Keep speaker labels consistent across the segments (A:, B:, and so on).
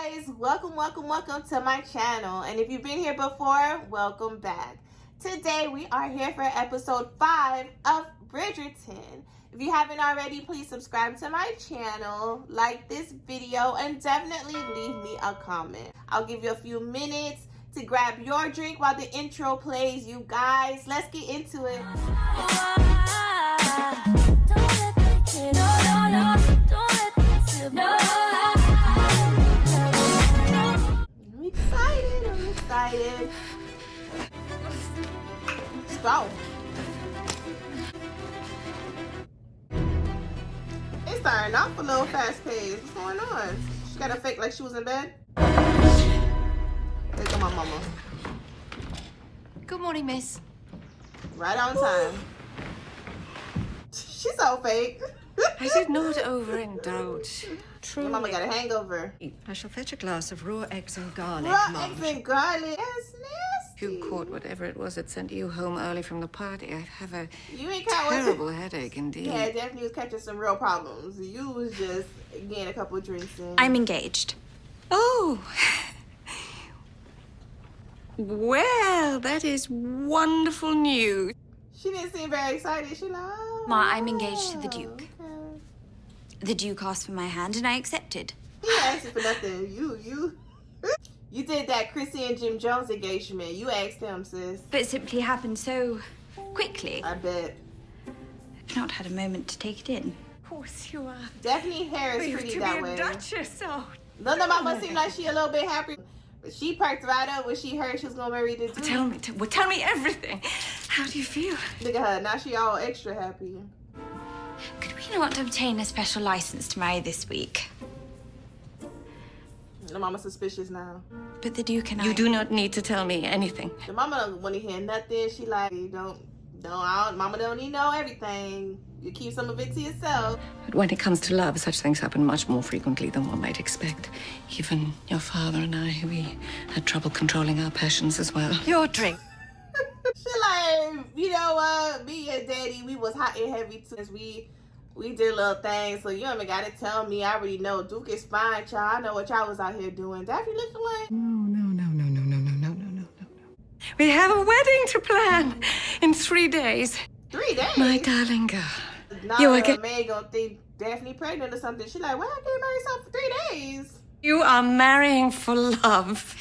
A: guys, welcome to my channel, and if you've been here before, welcome back. Today we are here for episode 5 of Bridgerton. If you haven't already, please subscribe to my channel, like this video, and definitely leave me a comment. I'll give you a few minutes to grab your drink while the intro plays. You guys, let's get into it. I'm excited. Let's go. It's starting off a little fast paced. What's going on? She got to fake like she was in bed. Look at my mama.
B: Good morning, miss.
A: Right on time. She's so fake.
B: I did not overindulge. Truly.
A: Your mama got a hangover.
B: I shall fetch a glass of raw eggs and garlic.
A: Raw eggs and garlic? That's nasty.
B: You caught whatever it was that sent you home early from the party. I have a
A: ain't
B: terrible headache indeed.
A: Yeah, definitely was catching some real problems. You was just getting a couple of drinks in.
C: I'm engaged.
B: Oh. Well, that is wonderful news.
A: She didn't seem very excited. She like, oh,
C: Ma, I'm engaged to the Duke.
A: Okay.
C: The Duke asked for my hand and I accepted.
A: He asked you for nothing. You did that Chrissy and Jim Jones engagement. You asked him, sis.
C: But it simply happened so quickly.
A: I bet.
C: I've not had a moment to take it in.
B: Of course you are.
A: Definitely hair is pretty that way.
B: Duchess, oh.
A: None of mama seemed like she a little bit happy. But she perked right up when she heard she was gonna marry the Duke.
B: Tell me everything. How do you feel?
A: Look at her. Now she all extra happy.
C: Could we not obtain a special license to marry this week?
A: The mama's suspicious now.
C: But the Duke and I...
B: You do not need to tell me anything.
A: The mama don't want to hear nothing. She like, mama don't need to know everything. You keep some of it to yourself.
B: But when it comes to love, such things happen much more frequently than one might expect. Even your father and I, we had trouble controlling our passions as well. Your drink.
A: She like, you know what? Me and Daddy, we was hot and heavy too. We did little things, so you don't even gotta tell me. I already know. Duke is fine, y'all. I know what y'all was out here doing. Daphne looking like...
B: No. We have a wedding to plan in 3 days.
A: 3 days?
B: My darling girl.
A: Nah,
B: you are
A: man gonna think Daphne pregnant or something. She like, well, I can't marry someone for 3 days.
B: You are marrying for love.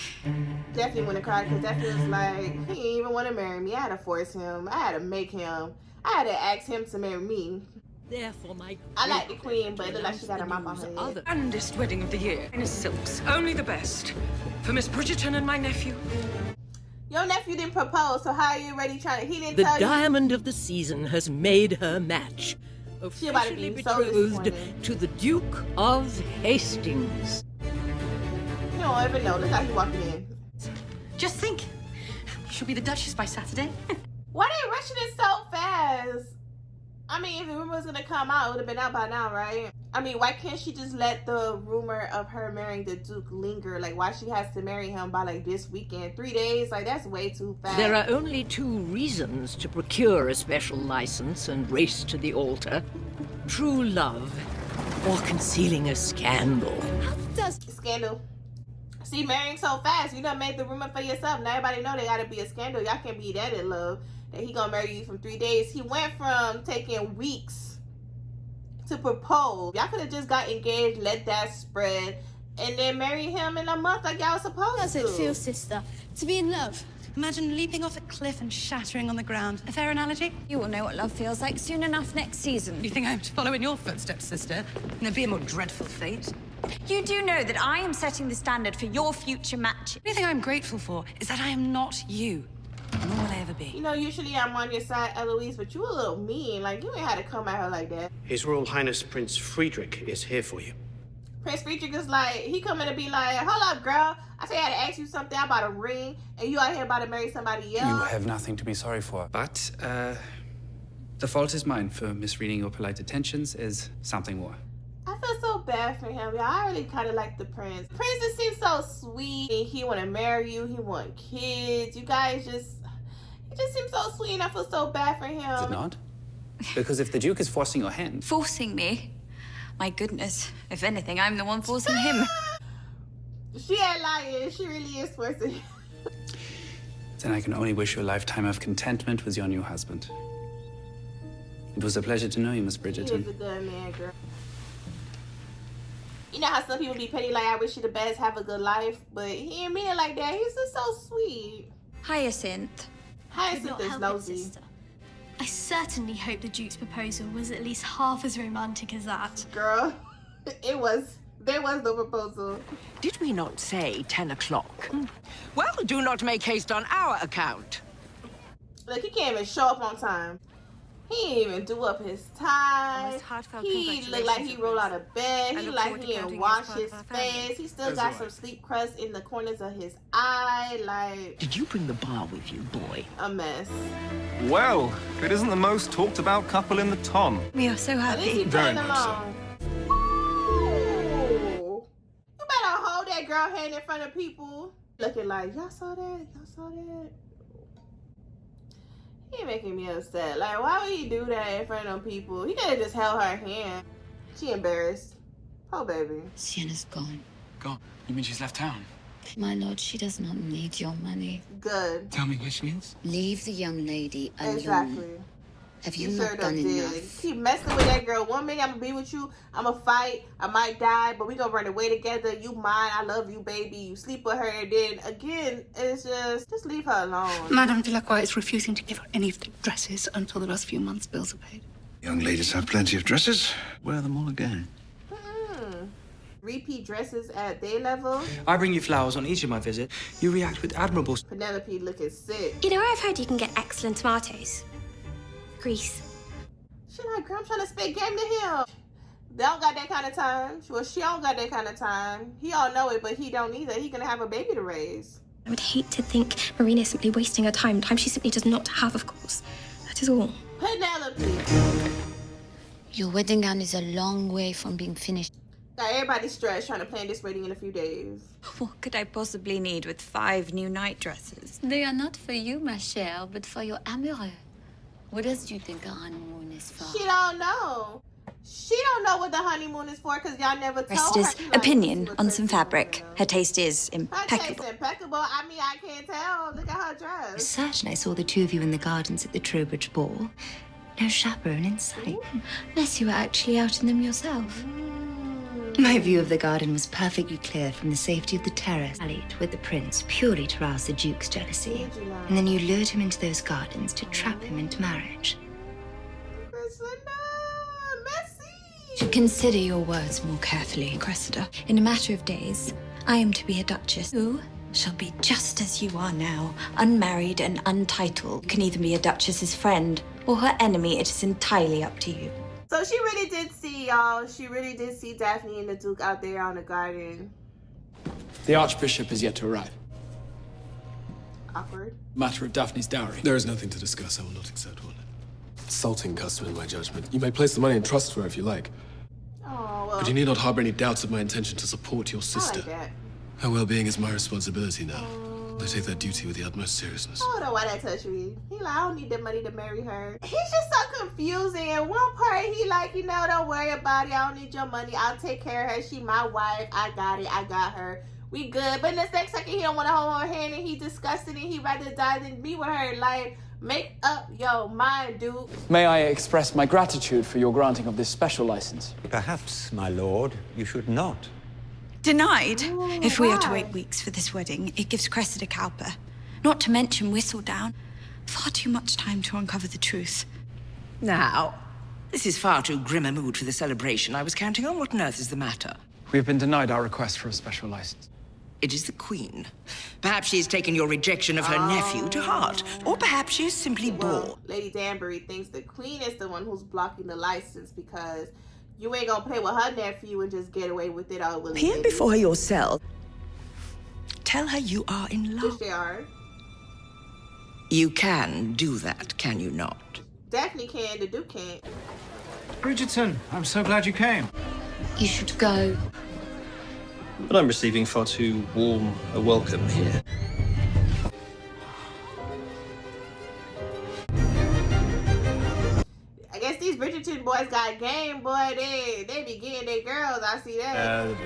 A: Daphne went to cry because Daphne was like, he didn't even want to marry me. I had to force him. I had to make him. I had to ask him to marry me.
D: Therefore,
A: I like the queen, but it looked like she got a mop on her head.
D: the grandest wedding of the year. In silks, only the best. For Miss Bridgerton and my nephew.
A: Your nephew didn't propose, so how are you already trying to... He didn't
D: The
A: tell you...
D: diamond of the season has made her match.
A: She about to
D: Officially
A: be so
D: betrothed
A: disappointed.
D: to the Duke of Hastings.
A: You don't even know. Look how he walking in.
B: Just think, she'll be the Duchess by Saturday.
A: Why they rushing it so fast? I mean, if the rumor was gonna come out, it would have been out by now, right? I mean, why can't she just let the rumor of her marrying the Duke linger? Like, why she has to marry him by, like, this weekend? 3 days? Like, that's way too fast.
D: There are only 2 reasons to procure a special license and race to the altar. True love or concealing a scandal.
A: Scandal. See, marrying so fast, you done made the rumor for yourself. Now everybody know they gotta be a scandal. Y'all can't be that in love. That he gonna marry you from 3 days. He went from taking weeks to propose. Y'all could have just got engaged, let that spread, and then marry him in a month like y'all supposed to.
E: How does it feel, sister, to be in love?
F: Imagine leaping off a cliff and shattering on the ground. A fair analogy?
C: You will know what love feels like soon enough next season.
F: You think I'm to follow in your footsteps, sister? And there'd be a more dreadful fate.
C: You do know that I am setting the standard for your future matches.
F: The only thing I'm grateful for is that I am not you. Nor will I ever be.
A: You know, usually I'm on your side, Eloise, but you a little mean. Like, you ain't had to come at her like that.
G: His Royal Highness Prince Friedrich is here for you.
A: Prince Friedrich is like, he coming to be like, hold up, girl. I said I had to ask you something about a ring, and you out here about to marry somebody else.
H: You have nothing to be sorry for. But, the fault is mine for misreading your polite attentions is something more.
A: I feel so bad for him, y'all. I really kind of like the prince. Prince just seems so sweet. He want to marry you. He want kids. You guys just... He just seems so sweet, and I feel so bad for him.
H: Is it not? Because if the Duke is forcing your hand...
C: Forcing me? My goodness. If anything, I'm the one forcing him.
A: She ain't lying. She really is forcing him.
H: Then I can only wish you a lifetime of contentment with your new husband. It was a pleasure to know you, Miss
A: He
H: Bridgerton.
A: is a good man, girl. You know how some people be petty, like, I wish you the best, have a good life, but he ain't mean it like that. He's just so sweet.
C: Hyacinth.
A: Hyacinth
E: Not
A: is
E: help it,
A: nosy.
E: sister. I certainly hope the Duke's proposal was at least half as romantic as that.
A: Girl, it was. There was no proposal.
D: Did we not say 10 o'clock? Well, do not make haste on our account.
A: Look, he can't even show up on time. He didn't even do up his tie.
B: Most heartfelt
A: He looked like he rolled out of bed.
B: I
A: He
B: look
A: like
B: forward to
A: he didn't
B: counting
A: wash
B: as part
A: his
B: of our family.
A: face. He still
H: As
A: got
H: do I.
A: some sleep crust in the corners of his eye. Like,
D: Did you bring the bar with you, boy?
A: a mess.
I: Well, it isn't the most talked about couple in the ton.
C: We are so
A: At least he
C: happy.
I: Very
A: playing
I: much so.
A: along. Ooh. You better hold that girl hand in front of people. Looking like, y'all saw that? Y'all saw that? He making me upset. Like, why would he do that in front of them people? He could have just held her hand. She embarrassed. Oh, baby.
B: Sienna's gone.
H: Gone? You mean she's left town?
B: My lord, she does not need your money.
A: Good.
H: Tell me where she is.
B: Leave the young lady alone.
A: Exactly.
B: Have
A: You
B: you
A: sure
B: not
A: done
B: done
A: did.
B: enough?
A: Keep messing with that girl. One minute I'm gonna be with you. I'm gonna fight. I might die, but we gonna run away together. You mine. I love you, baby. You sleep with her. And then again, it's just leave her alone.
F: Madame Delacroix is refusing to give her any of the dresses until the last few months' bills are paid.
J: Young ladies have plenty of dresses. Wear them all again.
A: Repeat dresses at day level.
K: I bring you flowers on each of my visits. You react with admirable...
A: Penelope looking sick.
L: You know where I've heard you can get excellent tomatoes? Greece.
A: She like, girl, I'm trying to spit game to him. They don't got that kind of time. Well, she don't got that kind of time. He all know it, but he don't either. He gonna have a baby to raise.
L: I would hate to think Marina's simply wasting her time she simply does not have, of course. That is all.
A: Penelope.
B: Your wedding gown is a long way from being finished.
A: Got everybody stressed trying to plan this wedding in a few days.
C: What could I possibly need with 5 new night dresses?
B: They are not for you, ma chère, but for your amoureux. What else do you think a honeymoon is for?
A: She don't know. She don't know what the honeymoon is for because y'all never told her.
C: Rest is
A: She like,
C: opinion
A: "Let's see
C: on
A: what
C: some
A: Christmas
C: fabric.
A: is, you know."
C: Her taste is
A: Her taste
C: impeccable.
A: impeccable. I mean, I can't tell. Look at her dress.
B: Certain I saw the two of you in the gardens at the Trowbridge ball. No chaperone in sight. Unless you were actually out in them yourself. My view of the garden was perfectly clear from the safety of the terrace. Allied with the prince purely to rouse the Duke's jealousy. And then you lured him into those gardens to trap him into marriage.
A: Messy.
B: Consider your words more carefully.
C: Cressida, in a matter of days, I am to be a duchess. You shall be just as you are now, unmarried and untitled. You can either be a duchess's friend or her enemy. It is entirely up to you.
A: So she really did see, y'all. She really did see Daphne and the Duke out there on the garden.
K: The Archbishop is yet to arrive.
A: Awkward.
K: Matter of Daphne's dowry.
M: There is nothing to discuss. I will not accept one. Insulting custom in my judgment. You may place the money in trust for her if you like.
A: Oh, well.
M: But you need not harbor any doubts of my intention to support your
A: I
M: sister.
A: like that.
M: Her well-being is my responsibility now. I take that duty with the utmost seriousness.
A: I don't know why that touched me. He like, I don't need the money to marry her. He's just so confusing. In one part, he like, you know, don't worry about it. I don't need your money. I'll take care of her. She my wife. I got it. I got her. We good. But in the next second, he don't want to hold her hand and he disgusted and he rather die than be with her. Like, make up your mind, dude.
K: May I express my gratitude for your granting of this special license?
N: Perhaps, my lord, you should not.
C: Denied? If we are to
A: why?
C: wait weeks for this wedding, it gives Cressida Cowper, not to mention Whistledown, far too much time to uncover the truth.
D: Now, this is far too grim a mood for the celebration I was counting on. What on earth is the matter?
H: We have been denied our request for a special license.
D: It is the Queen. Perhaps she has taken your rejection of her nephew to heart. Or perhaps she is simply bored.
A: Well, Lady Danbury thinks the Queen is the one who's blocking the license because you ain't gonna play with her nephew and just get away with it all willy
D: Appear before her yourself. Tell her you are in love.
A: They are.
D: You can do that, can you not?
A: Daphne can, the Duke can't.
I: Bridgerton, I'm so glad you came.
B: You should go.
G: But I'm receiving far too warm a welcome here.
A: I guess these Bridgerton boys got got game, boy. They be getting their girls. I see that.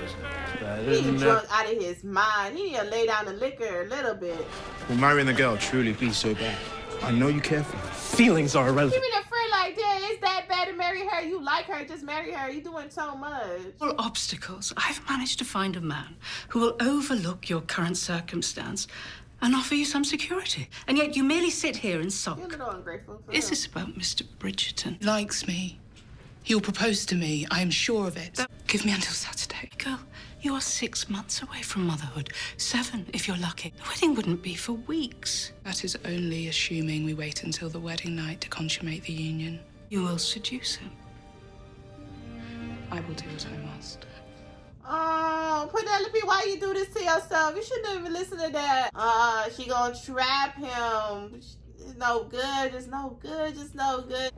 O: He
A: drunk out of his mind. He need to lay down the liquor a little bit.
O: Will marrying the girl truly be so bad? I know you care for her.
M: Feelings are irrelevant.
A: Even a friend like that, it's that bad to marry her. You like her, just marry her. You doing so much.
F: All obstacles, I've managed to find a man who will overlook your current circumstance and offer you some security. And yet you merely sit here and sulk.
A: You're a little ungrateful.
F: Is this about Mr. Bridgerton? He likes me. He'll propose to me. I am sure of it. Give me until Saturday. Girl, you are 6 months away from motherhood. 7, if you're lucky. The wedding wouldn't be for weeks. That is only assuming we wait until the wedding night to consummate the union. You will seduce him. I will do what I must.
A: Oh, Penelope, why you do this to yourself? You shouldn't even listen to that. She gonna trap him. It's no good. It's no good. Just no good.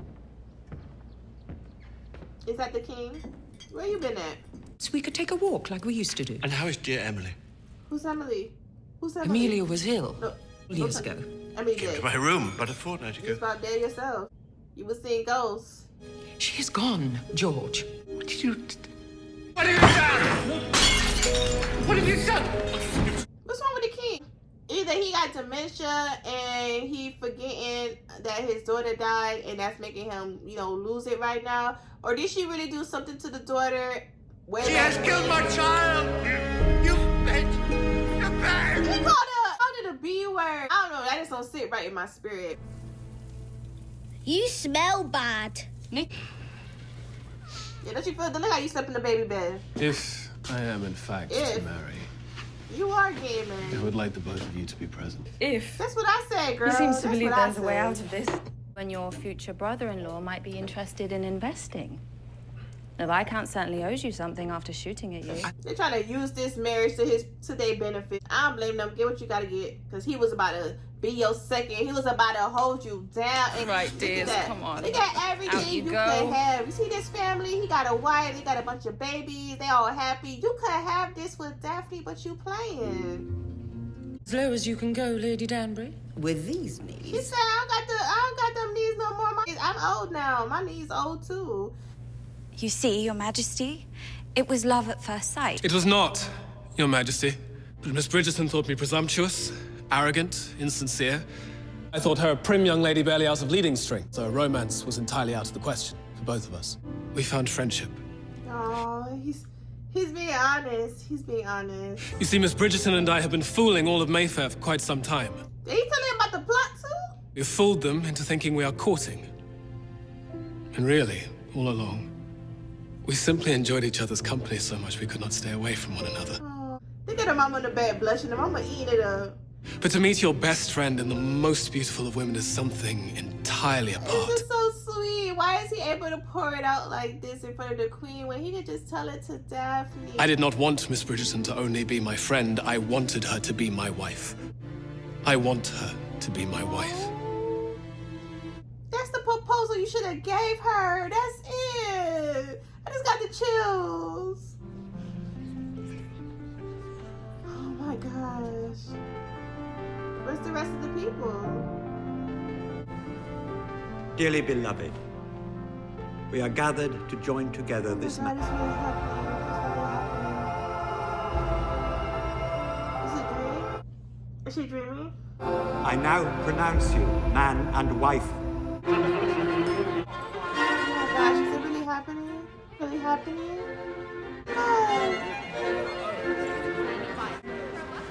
A: Is that the king? Where you been at?
P: So we could take a walk like we used to do.
J: And how is dear Emily?
A: Who's Emily? Who's Emily?
P: Amelia was ill years ago.
A: Emily
J: Came
A: dead.
J: to my room about a fortnight
A: You
J: ago.
A: was about dead yourself. You was seeing ghosts.
P: She is gone, George.
J: What did you...
A: What have you done? What have you done? What's wrong with the king? Either he got dementia and he forgetting that his daughter died and that's making him, you know, lose it right now. Or did she really do something to the daughter?
J: She has killed my child! You bitch! You bitch!
A: He called it a B word. I don't know, that just don't sit right in my spirit.
Q: You smell bad.
A: Nick? Yeah, don't you feel? Look how you slept in the baby bed.
M: If I am in fact to marry,
A: You are gay, man.
M: I would like the both of you to be present.
R: If.
A: That's what I said, girl.
R: He seems to
A: That's
R: believe
A: what I
R: there's a way
A: said.
R: out of this. When your future brother-in-law might be interested in investing. The Viscount certainly owes you something after shooting at you.
A: They're trying to use this marriage to their benefit. I don't blame them. Get what you gotta get. Because he was about to be your second. He was about to hold you down. And
R: Right,
A: look at
R: dears,
A: that.
R: come on.
A: Look at everything
R: Out you
A: you
R: go.
A: could have. You see this family? He got a wife. He got a bunch of babies. They all happy. You could have this with Daphne, but you playing.
P: As low as you can go, Lady Danbury. With these
A: She
P: knees.
A: said, I don't got them knees no more. I'm old now. My knees old too.
C: You see, Your Majesty, it was love at first sight.
M: It was not, Your Majesty. But Miss Bridgerton thought me presumptuous, arrogant, insincere. I thought her a prim young lady barely out of leading string, so romance was entirely out of the question for both of us. We found friendship.
A: Oh, he's being honest. He's being honest.
M: You see, Miss Bridgerton and I have been fooling all of Mayfair for quite some time.
A: Did he tell you about the plot too?
M: We've fooled them into thinking we are courting. And really, all along, we simply enjoyed each other's company so much we could not stay away from one another.
A: Oh, look at the mama in the bed blushing. The mama eating it up.
M: But to meet your best friend and the most beautiful of women is something entirely apart.
A: This is so sweet. Why is he able to pour it out like this in front of the queen when he could just tell it to Daphne?
M: I did not want Miss Bridgerton to only be my friend. I wanted her to be my wife. I want her to be my wife.
A: That's the proposal you should have gave her. That's it. I just got the chills. Oh my gosh. Where's the rest of the people?
N: Dearly beloved, we are gathered to join together this
A: God,
N: night.
A: it's really happening. Is it dream? Is she dreaming?
N: I now pronounce you man and wife.
A: Oh my gosh, is it really happening? Really happening? No.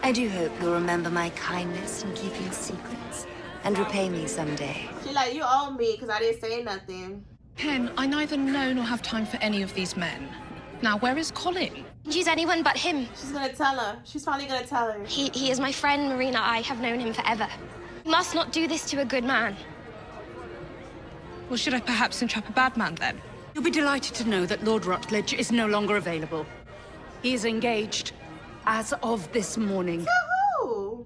B: I do hope you'll remember my kindness in keeping secrets and repay me someday.
A: She like, you owe me because I didn't say nothing.
S: Ken, I neither know nor have time for any of these men. Now, where is Colin?
L: Use anyone but him.
A: She's gonna tell her. She's finally gonna tell her.
L: He is my friend, Marina. I have known him forever. You must not do this to a good man.
S: Well, should I perhaps entrap a bad man then?
F: You'll be delighted to know that Lord Rutledge is no longer available. He is engaged as of this morning.
A: Who?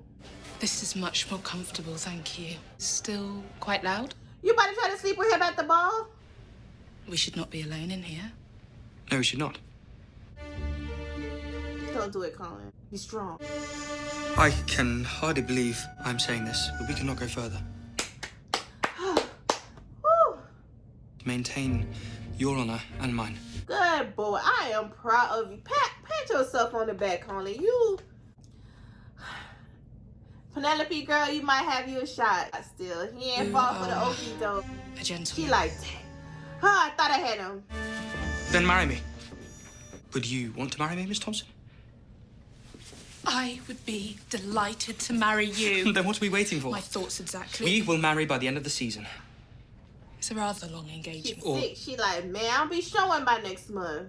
F: This is much more comfortable, thank you. Still quite loud?
A: You about to try to sleep with him at the ball?
F: We should not be alone in here.
O: No, we should not.
A: Don't do it, Colin. Be strong.
O: I can hardly believe I'm saying this, but we cannot go further.
A: Woo.
O: To maintain Your honor and mine.
A: Good boy. I am proud of you. Pat yourself on the back, honey. You... Penelope, girl, you might have you a shot still. He ain't fall for the okie doke.
O: A gentleman.
A: She like, huh, I thought I had him.
O: Then marry me. Would you want to marry me, Miss Thompson?
F: I would be delighted to marry you.
O: Then what are we waiting for?
F: My thoughts exactly.
O: We will marry by the end of the season.
F: It's a rather long engagement.
A: She's sick. She like, man, I'll be showing by next month.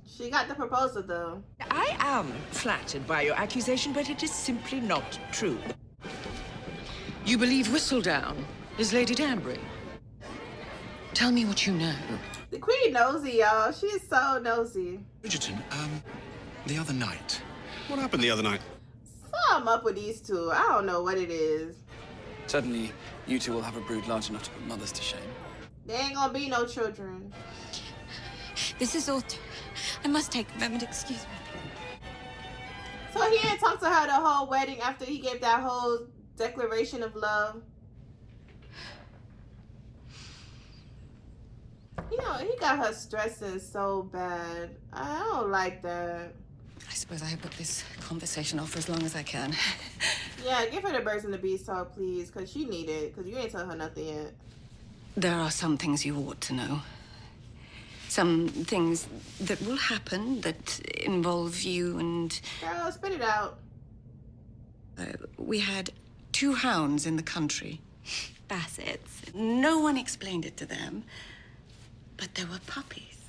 A: She got the proposal, though.
P: I am flattered by your accusation, but it is simply not true. You believe Whistledown is Lady Danbury? Tell me what you know.
A: The queen nosy, y'all. She's so nosy.
T: Bridgerton, the other night. What happened the other night?
A: Something up with these two. I don't know what it is.
K: Suddenly, you two will have a brood large enough to put mothers to shame.
A: There ain't gonna be no children.
C: This is all... I must take a moment, excuse me.
A: So he didn't talk to her the whole wedding after he gave that whole declaration of love. You know, he got her stressing so bad. I don't like that.
U: I suppose I put this conversation off for as long as I can.
A: Yeah, give her the birds and the bees talk, please, because she need it, because you ain't told her nothing yet.
U: There are some things you ought to know. Some things that will happen that involve you and...
A: Girl, spit it out.
U: We had 2 hounds in the country. Bassets. No one explained it to them, but there were puppies.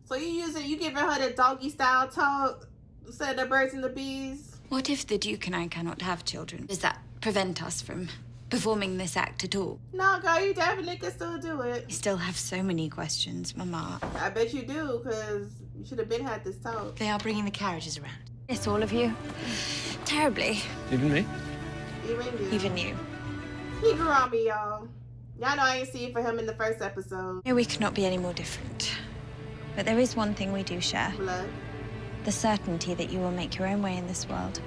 A: So you giving her the doggy style talk instead of the birds and the bees?
C: What if the Duke and I cannot have children? Does that prevent us from performing this act at all?
A: No, girl, you definitely can still do it.
C: I still have so many questions, Mama.
A: I bet you do, because you should have been had this talk.
C: They are bringing the carriages around. Yes, all of you. Terribly.
M: Even me?
A: Even you.
C: Even you.
A: He grew on me, y'all. Y'all know I ain't see it for him in the first episode.
C: No, we could not be any more different. But there is one thing we do share.
A: Blood.
C: The certainty that you will make your own way in this world.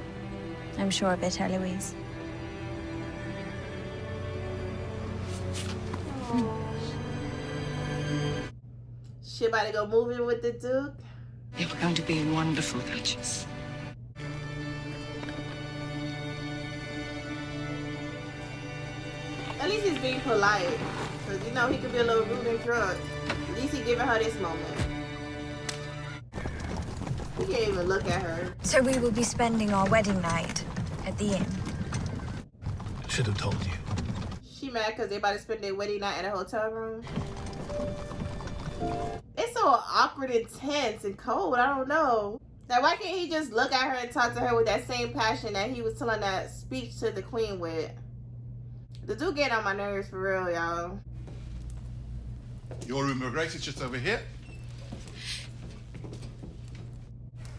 C: I'm sure of it, Eloise.
A: She about to go moving with the Duke.
P: You're going to be wonderful, Duchess.
A: At least he's being polite. Because, you know, he could be a little rude and drunk. At least he's giving her this moment. He can't even look at her.
C: So we will be spending our wedding night at the inn.
M: Should have told you.
A: She mad because they about to spend their wedding night in a hotel room. It's so awkward and tense and cold. I don't know. Like, why can't he just look at her and talk to her with that same passion that he was telling that speech to the queen with? The Duke getting on my nerves for real, y'all.
J: Your room of grace is just over here.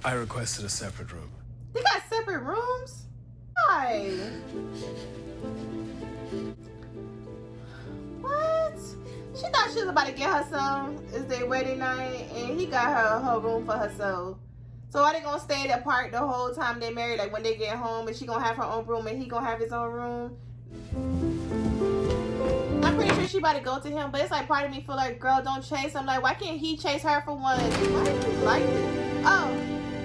M: I requested a separate room.
A: They got separate rooms? Why? What? She thought she was about to get her some. It's their wedding night, and he got her room for herself. So are they gonna stay apart the whole time they married? Like when they get home, is she gonna have her own room and he gonna have his own room? I'm pretty sure she about to go to him, but it's like part of me feel like, girl, don't chase him. Like, why can't he chase her for one? Why do you like this? Oh,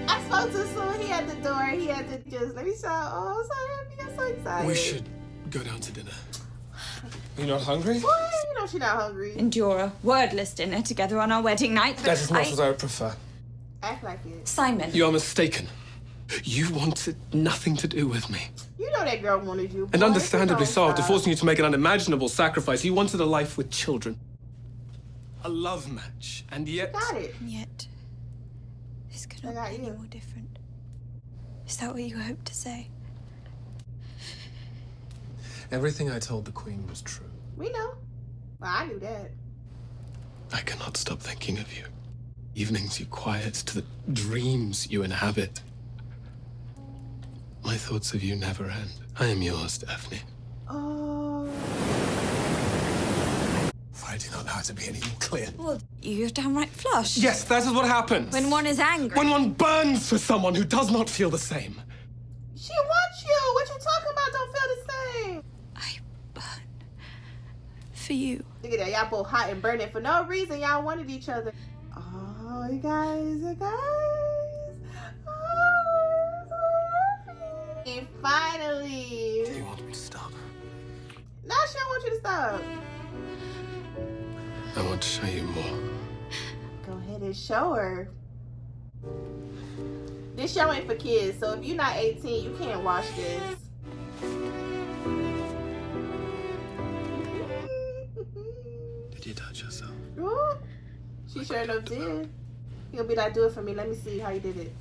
A: I spoke too soon. He had the door. He had to just let me shout. Oh, I'm so happy. I'm so excited.
M: We should go down to dinner. Are you not hungry?
A: What? You know she's not hungry.
C: Endure a wordless dinner together on our wedding night.
M: That is not what I would prefer.
A: Act like it.
C: Simon.
M: You are mistaken. You wanted nothing to do with me.
A: You know that girl wanted you.
M: And understandably so, after forcing you to make an unimaginable sacrifice. You wanted a life with children. A love match. And yet...
A: Got it.
C: And yet, this could not be any more different. Is that what you hoped to say?
M: Everything I told the Queen was true.
A: We know. Well, I knew that.
M: I cannot stop thinking of you. Evenings you quiet, to the dreams you inhabit. My thoughts of you never end. I am yours, Daphne.
A: Oh.
M: I do not know how to be any more clear.
C: Well, you're downright flush.
M: Yes, that is what happens.
C: When one is angry.
M: When one burns for someone who does not feel the same.
A: She wants you. What you talking about don't feel the same.
C: for you.
A: Look at that. Y'all both hot and burning for no reason. Y'all wanted each other. Oh, you guys. Oh, so happy. And finally.
M: Do you want me to stop?
A: No, she don't want you to stop.
M: I want to show you more.
A: Go ahead and show her. This show ain't for kids, so if you're not 18, you can't watch this.
M: Did you touch yourself?
A: Ooh, she sure enough did. He'll be like, do it for me. Let me see how you did it.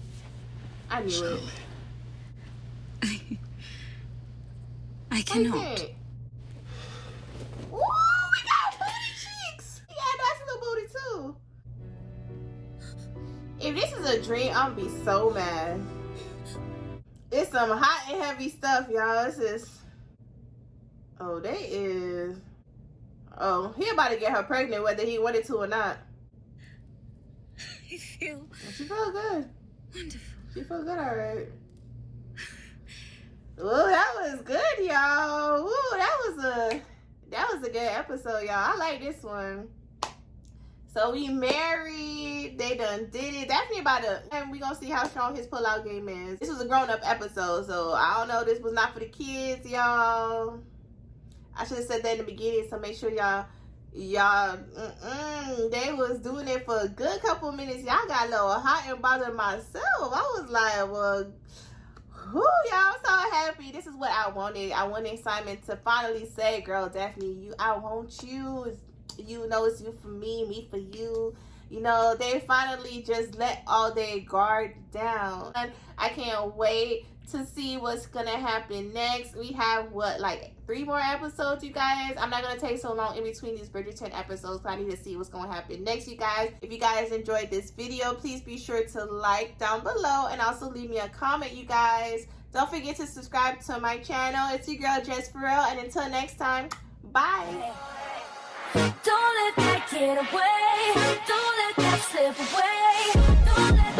A: I knew it.
C: I cannot.
A: Okay. Ooh, we got booty cheeks. Yeah, that's a little booty too. If this is a dream, I'm gonna be so mad. It's some hot and heavy stuff, y'all. This is. Oh, they is. Oh, he about to get her pregnant whether he wanted to or not.
C: I feel.
A: She felt good.
C: Wonderful.
A: She felt good, all right. Ooh, that was good, y'all. Ooh, that was a good episode, y'all. I like this one. So we married. They done did it. Definitely about to, and we gonna see how strong his pullout game is. This was a grown-up episode, so I don't know. This was not for the kids, y'all. I should have said that in the beginning, so make sure y'all, they was doing it for a good couple minutes. Y'all got a little hot and bothered myself. I was like, well, whoo, y'all, I'm so happy. This is what I wanted. I wanted Simon to finally say, girl, Daphne, I want you. You know, it's you for me for you. You know, they finally just let all their guard down. And I can't wait to see what's gonna happen next. We have like 3 more episodes, you guys. I'm not gonna take so long in between these Bridgerton episodes, so I need to see what's gonna happen next, you guys. If you guys enjoyed this video, please be sure to like down below and also leave me a comment, you guys. Don't forget to subscribe to my channel. It's your girl Jess For Real, and until next time, bye.
E: Don't let that get away. Don't let that slip away. Don't let